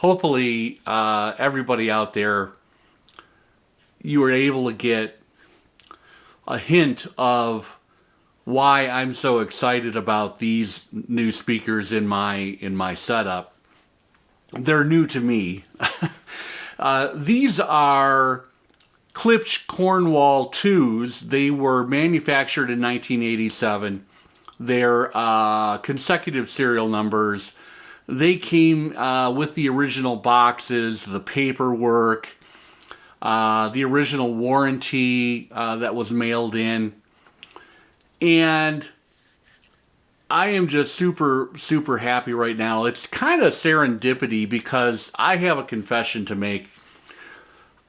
hopefully everybody out there, you were able to get a hint of why I'm so excited about these new speakers in my setup. They're new to me. These are Klipsch Cornwall IIs. They were manufactured in 1987. They're consecutive serial numbers. They came with the original boxes, the paperwork, the original warranty that was mailed in. And I am just super, super happy right now. It's kind of serendipity because I have a confession to make.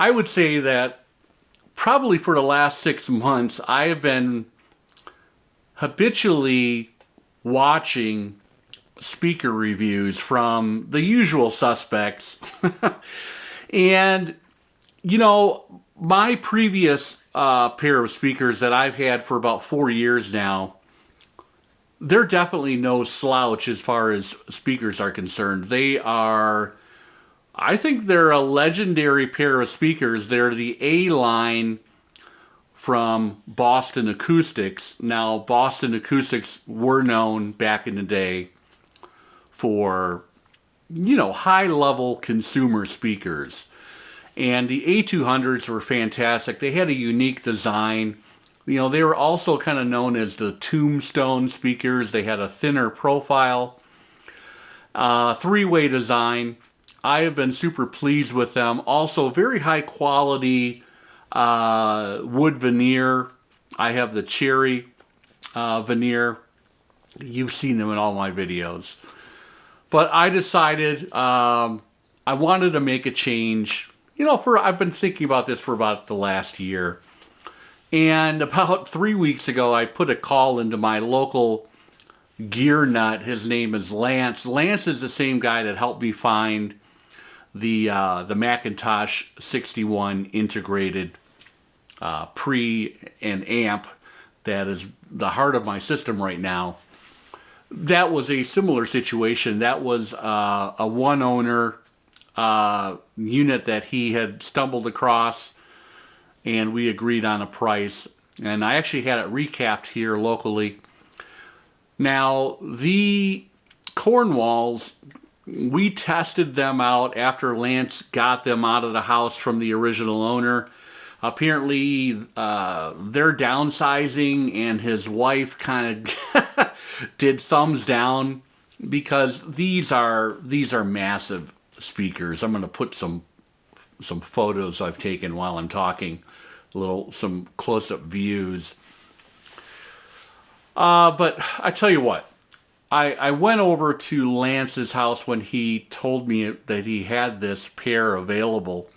I would say that probably for the last 6 months, I have been habitually watching speaker reviews from the usual suspects. And, you know, my previous pair of speakers that I've had for about 4 years now, they're definitely no slouch as far as speakers are concerned. They are, I think they're a legendary pair of speakers. They're the A line from Boston Acoustics. Now, Boston Acoustics were known back in the day for, you know, high-level consumer speakers. And the A200s were fantastic. They had a unique design. You know, they were also kind of known as the tombstone speakers. They had a thinner profile, three-way design. I have been super pleased with them. Also, very high quality wood veneer. I have the cherry veneer. You've seen them in all my videos. But I decided I wanted to make a change. You know, I've been thinking about this for about the last year. And about 3 weeks ago, I put a call into my local gear nut. His name is Lance. Lance is the same guy that helped me find the Macintosh 61 integrated pre and amp that is the heart of my system right now. That was a similar situation. That was a one-owner unit that he had stumbled across, and we agreed on a price. And I actually had it recapped here locally. Now, the Cornwalls, we tested them out after Lance got them out of the house from the original owner. Apparently, they're downsizing, and his wife kind of did thumbs down because these are massive speakers. I'm going to put some photos I've taken while I'm talking, some close-up views. But I tell you what, I went over to Lance's house when he told me that he had this pair available.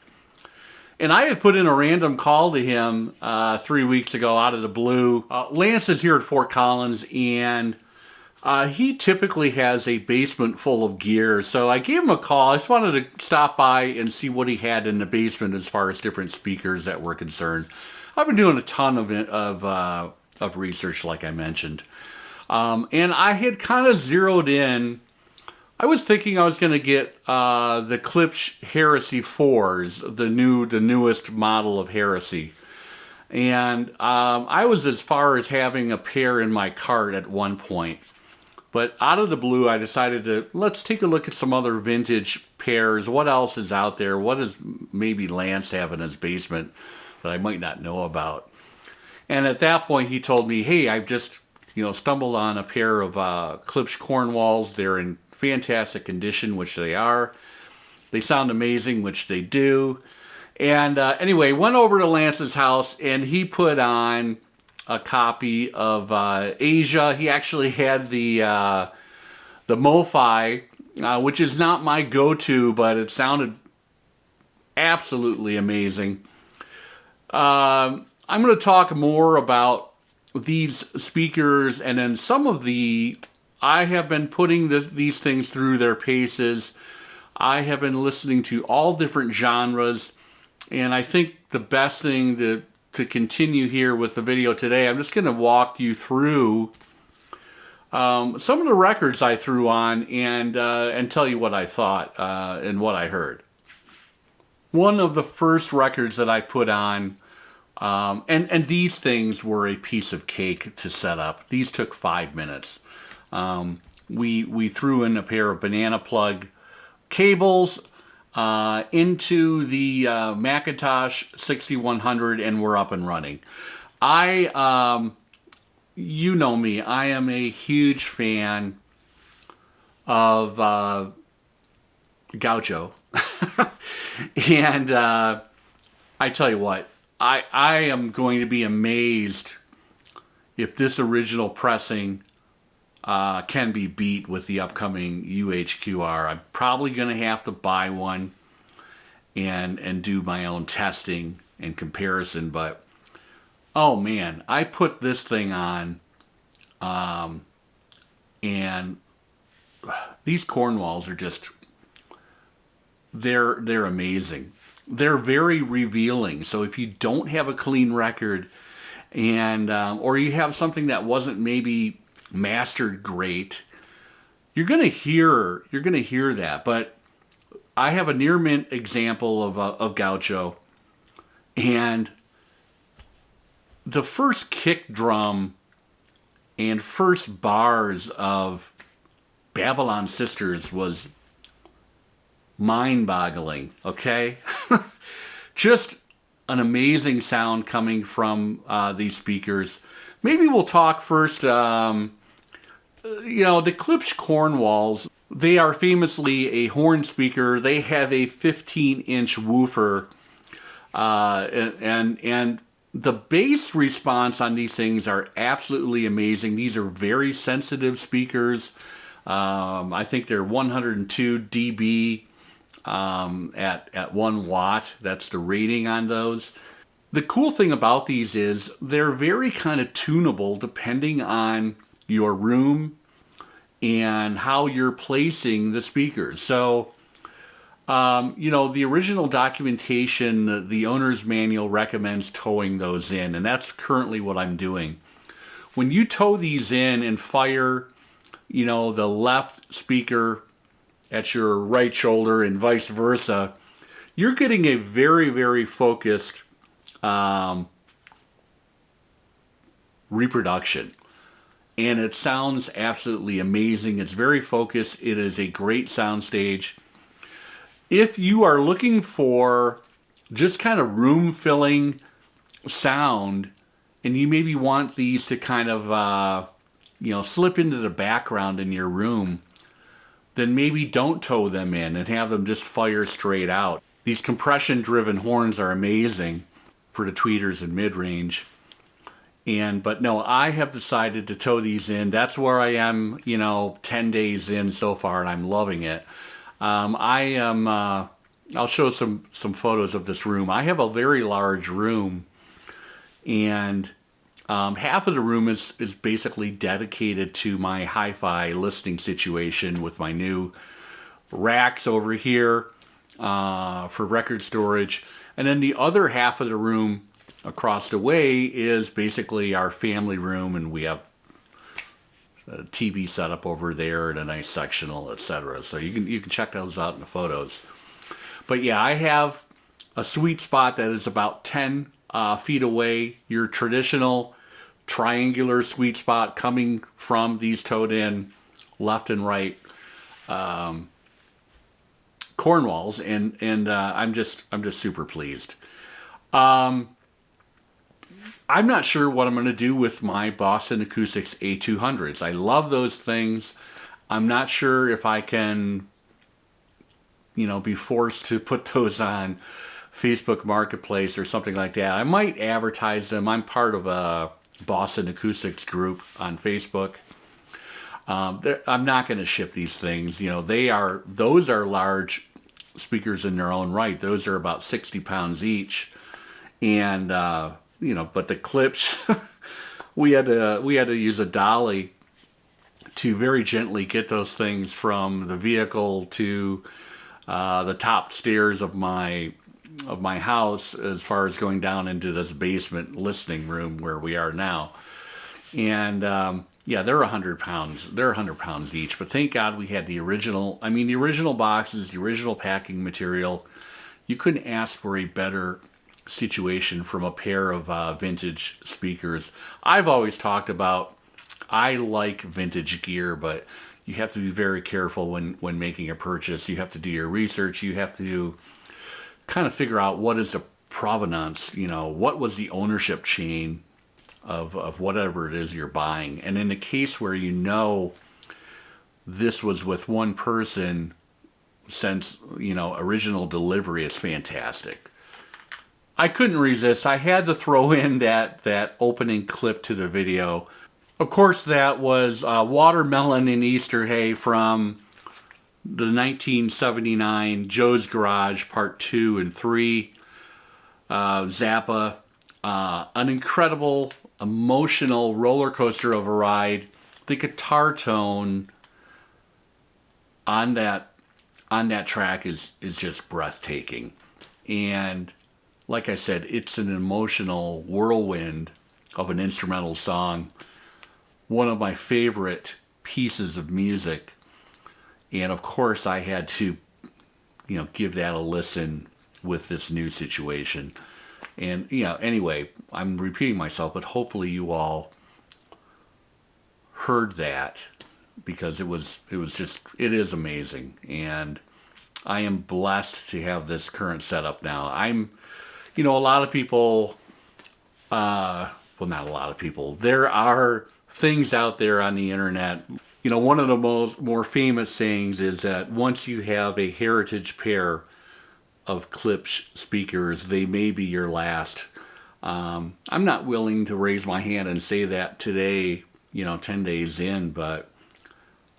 And I had put in a random call to him 3 weeks ago out of the blue. Lance is here at Fort Collins, and he typically has a basement full of gear. So I gave him a call. I just wanted to stop by and see what he had in the basement as far as different speakers that were concerned. I've been doing a ton of research, like I mentioned. And I had kind of zeroed in. I was thinking I was going to get the Klipsch Heresy 4s, the newest model of Heresy. And I was as far as having a pair in my cart at one point. But out of the blue, I decided let's take a look at some other vintage pairs. What else is out there? What does maybe Lance have in his basement that I might not know about? And at that point, he told me, hey, I've just stumbled on a pair of Klipsch Cornwalls. They're in fantastic condition, which they are. They sound amazing, which they do. And anyway, went over to Lance's house, and he put on a copy of Asia. He actually had the MoFi, which is not my go-to, but it sounded absolutely amazing. I'm going to talk more about these speakers, and then some of I have been putting these things through their paces. I have been listening to all different genres, and I think the best thing to continue here with the video today, I'm just going to walk you through some of the records I threw on and tell you what I thought and what I heard. One of the first records that I put on, and these things were a piece of cake to set up. These took 5 minutes. We threw in a pair of banana plug cables into the Macintosh 6100, and we're up and running. You know me, I am a huge fan of Gaucho. And I tell you what, I am going to be amazed if this original pressing can be beat with the upcoming UHQR. I'm probably going to have to buy one and do my own testing and comparison, but oh man, I put this thing on, and these Cornwalls are just, they're amazing. They're very revealing. So if you don't have a clean record, and or you have something that wasn't maybe mastered great, you're gonna hear that. But I have a near mint example of Gaucho, and the first kick drum and first bars of Babylon Sisters was mind-boggling, okay? Just an amazing sound coming from these speakers. Maybe we'll talk first, the Klipsch Cornwalls, they are famously a horn speaker. They have a 15-inch woofer, and the bass response on these things are absolutely amazing. These are very sensitive speakers. I think they're 102 dB at 1 watt. That's the rating on those. The cool thing about these is they're very kind of tunable depending on your room and how you're placing the speakers. So, the original documentation, the owner's manual recommends towing those in, and that's currently what I'm doing. When you tow these in and fire, the left speaker at your right shoulder and vice versa, you're getting a very, very focused reproduction. And it sounds absolutely amazing. It's very focused. It is a great soundstage. If you are looking for just kind of room-filling sound, and you maybe want these to kind of, slip into the background in your room, then maybe don't tow them in and have them just fire straight out. These compression-driven horns are amazing for the tweeters and mid-range. But no, I have decided to tow these in. That's where I am, 10 days in so far, and I'm loving it. I'll show some photos of this room. I have a very large room, and half of the room is basically dedicated to my hi-fi listening situation with my new racks over here for record storage. And then the other half of the room across the way is basically our family room, and we have a TV set up over there and a nice sectional, etc. So you can check those out in the photos. But yeah, I have a sweet spot that is about 10 feet away. Your traditional triangular sweet spot coming from these towed in left and right Cornwalls, and I'm just super pleased. I'm not sure what I'm going to do with my Boston Acoustics A200s. I love those things. I'm not sure if I can, be forced to put those on Facebook Marketplace or something like that. I might advertise them. I'm part of a Boston Acoustics group on Facebook. I'm not going to ship these things. Those are large speakers in their own right. Those are about 60 pounds each, and but the Klipsch, we had to use a dolly to very gently get those things from the vehicle to the top stairs of my house, as far as going down into this basement listening room where we are now. And Yeah, they're 100 pounds. They're 100 pounds each. But thank God we had the original. I mean, the original boxes, the original packing material. You couldn't ask for a better situation from a pair of vintage speakers. I've always talked about I like vintage gear, but you have to be very careful when making a purchase. You have to do your research. You have to kind of figure out what is the provenance, what was the ownership chain of whatever it is you're buying. And in the case where this was with one person since, original delivery, it's fantastic. I couldn't resist. I had to throw in that opening clip to the video. Of course, that was Watermelon in Easter Hay from the 1979 Joe's Garage Part 2 and 3. Zappa. An incredible, emotional roller coaster of a ride. The guitar tone on that track is just breathtaking. And like I said, it's an emotional whirlwind of an instrumental song. One of my favorite pieces of music. And of course I had to, give that a listen with this new situation. And, anyway, I'm repeating myself, but hopefully you all heard that, because it is amazing. And I am blessed to have this current setup now. A lot of people, well, not a lot of people, there are things out there on the internet. One of the more famous sayings is that once you have a heritage pair of Klipsch speakers, they may be your last. I'm not willing to raise my hand and say that today, 10 days in, but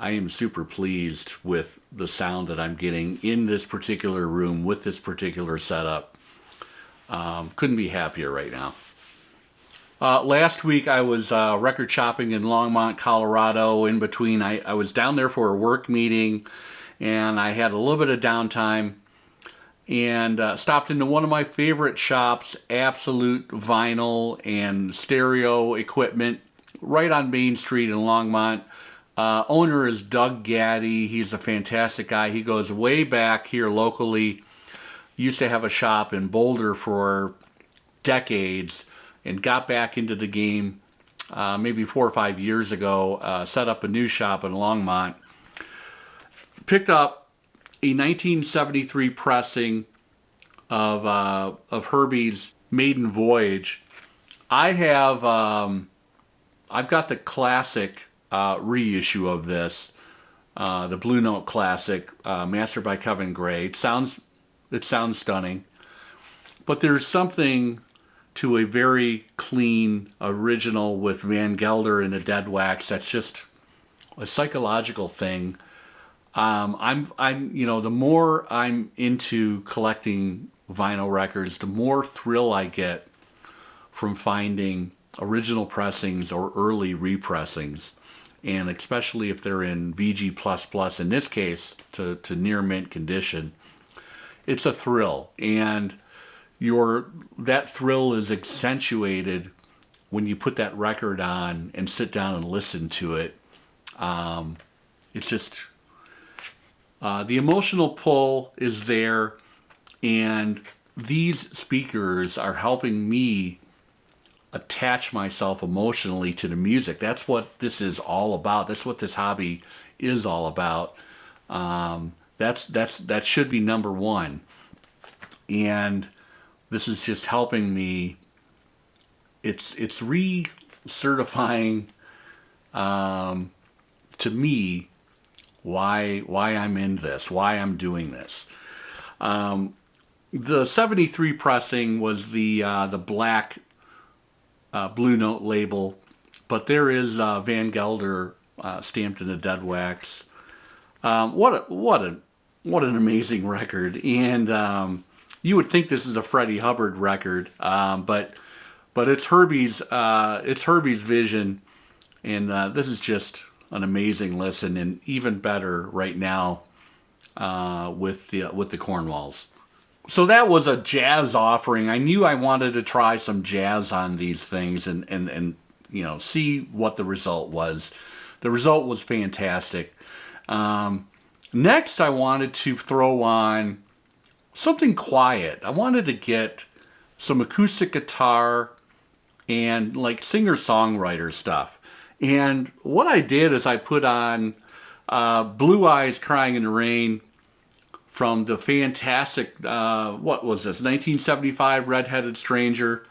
I am super pleased with the sound that I'm getting in this particular room with this particular setup. Couldn't be happier right now. Last week I was record shopping in Longmont, Colorado. In between, I was down there for a work meeting, and I had a little bit of downtime, and stopped into one of my favorite shops, Absolute Vinyl and Stereo Equipment, right on Main Street in Longmont. Owner is Doug Gaddy. He's a fantastic guy. He goes way back here locally. Used to have a shop in Boulder for decades, and got back into the game maybe 4 or 5 years ago. Set up a new shop in Longmont. Picked up a 1973 pressing of Herbie's Maiden Voyage. I've got the classic reissue of this, the Blue Note Classic, mastered by Kevin Gray. It sounds stunning, but there's something to a very clean original with Van Gelder in a dead wax that's just a psychological thing. The more I'm into collecting vinyl records, the more thrill I get from finding original pressings or early repressings, and especially if they're in VG++, in this case, to near mint condition. It's a thrill, and that thrill is accentuated when you put that record on and sit down and listen to it. It's just the emotional pull is there, and these speakers are helping me attach myself emotionally to the music. That's what this is all about. That's what this hobby is all about. That should be number one. And this is just helping me. It's recertifying to me why I'm in this, why I'm doing this. The 73 pressing was the black Blue Note label, but there is Van Gelder stamped in a dead wax. What an amazing record. And you would think this is a Freddie Hubbard record, but it's Herbie's vision, and this is just an amazing listen, and even better right now with the Cornwalls. So that was a jazz offering. I knew I wanted to try some jazz on these things, and see what the result was. The result was fantastic. Next, I wanted to throw on something quiet. I wanted to get some acoustic guitar and like singer-songwriter stuff. And what I did is I put on Blue Eyes Crying in the Rain from the fantastic, what was this, 1975 Red-Headed Stranger,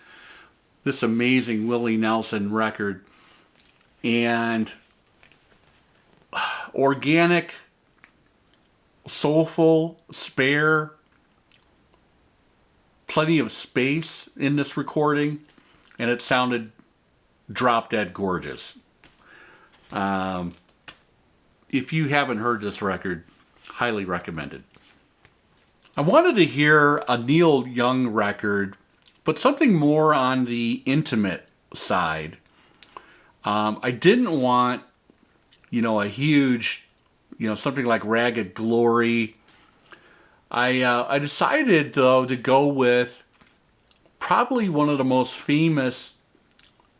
this amazing Willie Nelson record. And organic, soulful, spare, plenty of space in this recording, and it sounded drop dead gorgeous. If you haven't heard this record, highly recommended. I wanted to hear a Neil Young record, but something more on the intimate side. I didn't want, a huge, something like Ragged Glory. I decided, though, to go with probably one of the most famous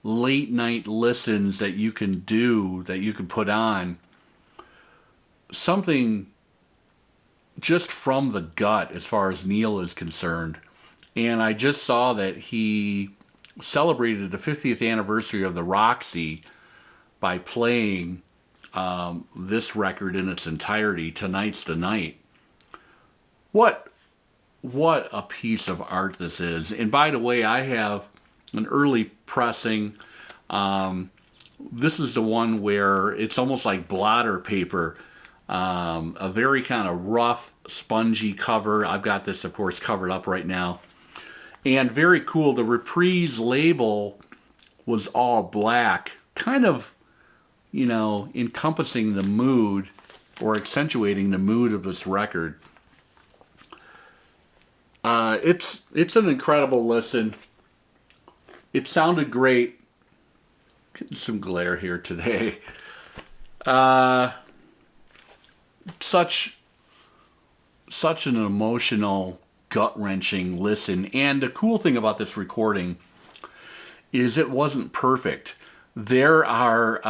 late night listens that you can do, that you can put on. Something just from the gut as far as Neil is concerned. And I just saw that he celebrated the 50th anniversary of the Roxy by playing this record in its entirety, Tonight's the Night. What a piece of art this is. And by the way, I have an early pressing. This is the one where it's almost like blotter paper. A very kind of rough, spongy cover. I've got this, of course, covered up right now. And very cool. The Reprise label was all black, kind of, encompassing the mood or accentuating the mood of this record. It's an incredible listen. It sounded great. Getting some glare here today. Such an emotional, gut-wrenching listen. And the cool thing about this recording is it wasn't perfect. There are,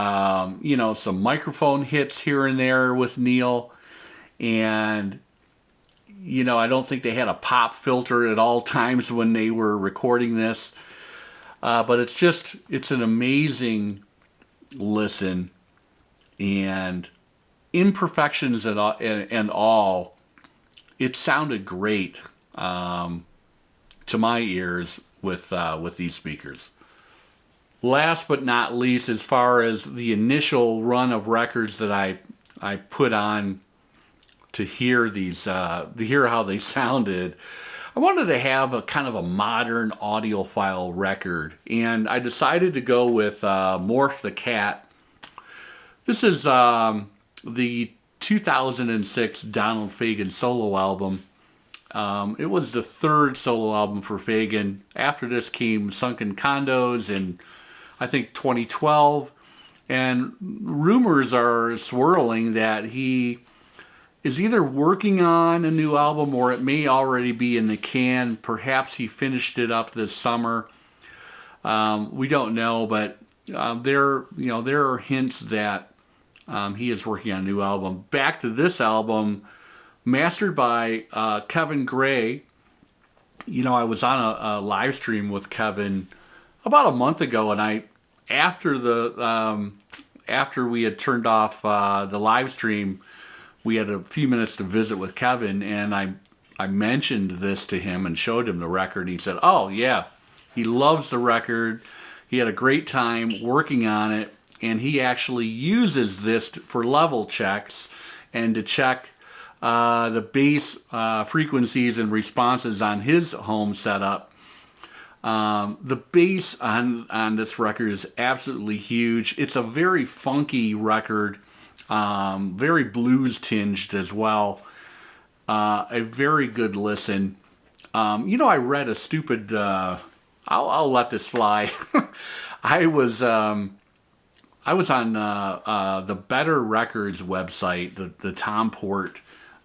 some microphone hits here and there with Neil. And, I don't think they had a pop filter at all times when they were recording this. But it's an amazing listen. And imperfections and all, it sounded great to my ears with these speakers. Last but not least, as far as the initial run of records that I put on to hear these, to hear how they sounded, I wanted to have a kind of a modern audiophile record, and I decided to go with Morph the Cat. This is the 2006 Donald Fagen solo album. It was the third solo album for Fagen. After this came Sunken Condos in, I think, 2012. And rumors are swirling that he is either working on a new album or it may already be in the can. Perhaps he finished it up this summer. We don't know, but there are hints that he is working on a new album. Back to this album, mastered by Kevin Gray. I was on a live stream with Kevin about a month ago, and after we had turned off the live stream, we had a few minutes to visit with Kevin, and I mentioned this to him and showed him the record, and he said, "Oh yeah, he loves the record. He had a great time working on it." And he actually uses this for level checks and to check the bass frequencies and responses on his home setup. The bass on this record is absolutely huge. It's a very funky record, very blues tinged as well. A very good listen. I read a stupid... I'll let this fly. I was on the Better Records website, the Tom Port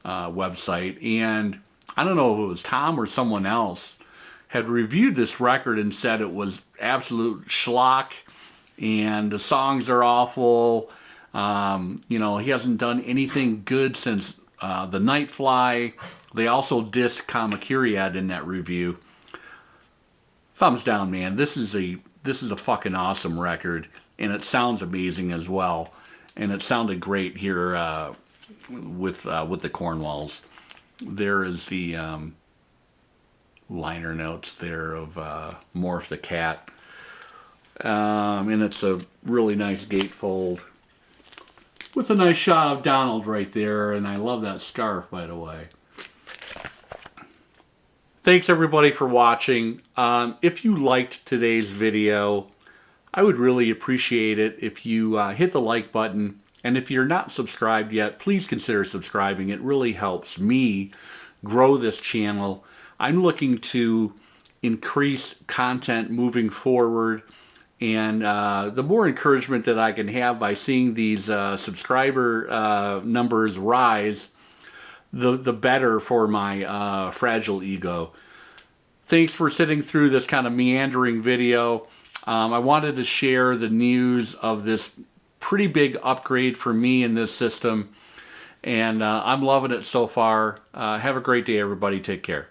website, and I don't know if it was Tom or someone else had reviewed this record and said it was absolute schlock and the songs are awful. You know, he hasn't done anything good since The Night Fly. They also dissed Kamakiriad in that review. Thumbs down, man. This is a fucking awesome record, and it sounds amazing as well. And it sounded great here with the Cornwalls. There is the liner notes there of Morph the Cat. And it's a really nice gatefold with a nice shot of Donald right there. And I love that scarf, by the way. Thanks everybody for watching. If you liked today's video, I would really appreciate it if you hit the like button. And if you're not subscribed yet, please consider subscribing. It really helps me grow this channel. I'm looking to increase content moving forward. And the more encouragement that I can have by seeing these subscriber numbers rise, the better for my fragile ego. Thanks for sitting through this kind of meandering video. I wanted to share the news of this pretty big upgrade for me in this system, and I'm loving it so far. Have a great day, everybody. Take care.